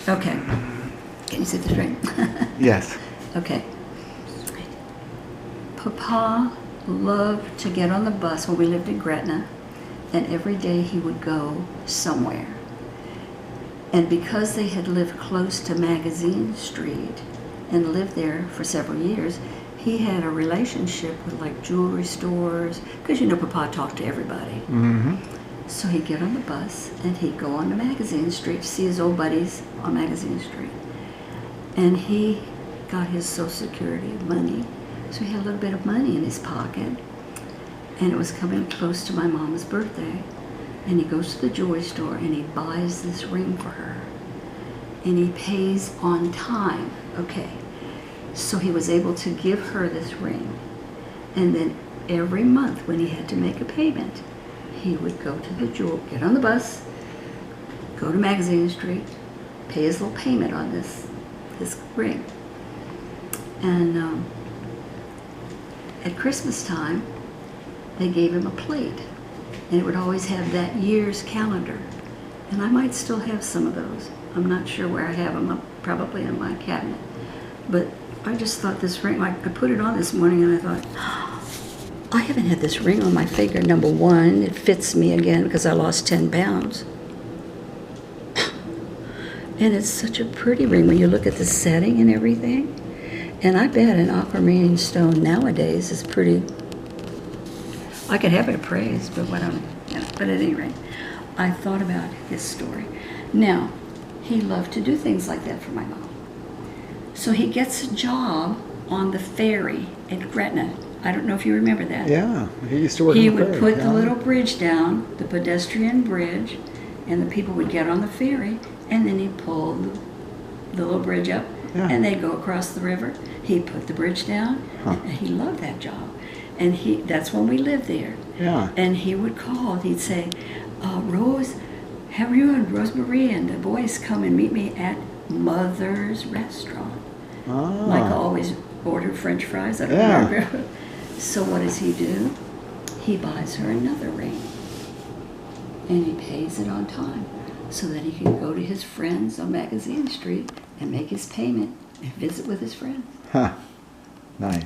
Okay. Can you see this right? Yes. Okay. Papa loved to get on the bus when we lived in Gretna, and every day he would go somewhere. And because they had lived close to Magazine Street and lived there for several years, he had a relationship with like jewelry stores, because you know Papa talked to everybody. Mm-hmm. So he'd get on the bus and he'd go on to Magazine Street to see his old buddies on Magazine Street. And he got his Social Security money, so he had a little bit of money in his pocket. And it was coming close to my mom's birthday. And he goes to the jewelry store and he buys this ring for her. And he pays on time. Okay. So he was able to give her this ring. And then every month when he had to make a payment, he would go to the jewel, get on the bus, go to Magazine Street, pay his little payment on this ring. And at Christmas time, they gave him a plate. And it would always have that year's calendar. And I might still have some of those. I'm not sure where I have them, probably in my cabinet. But I just thought this ring, I put it on this morning and I thought, I haven't had this ring on my finger. Number one, it fits me again because I lost 10 pounds. And it's such a pretty ring when you look at the setting and everything. And I bet an aquamarine stone nowadays is pretty, I could have it appraised, but but at any rate, I thought about his story. Now, he loved to do things like that for my mom. So he gets a job on the ferry at Gretna. I don't know if you remember that. Yeah, he used to work He on the would ferry. put the little bridge down, the pedestrian bridge, and the people would get on the ferry, and then he'd pull the little bridge up, Yeah. and they'd go across the river. He'd put the bridge down, and he loved that job. And that's when we lived there. Yeah. And he would call, he'd say, Rose, have you and Rosemary and the boys come and meet me at Mother's Restaurant? Ah. Michael always ordered French fries. I don't Yeah. remember. So what does he do? He buys her another ring. And he pays it on time so that he can go to his friends on Magazine Street and make his payment and visit with his friends. Huh. Nice.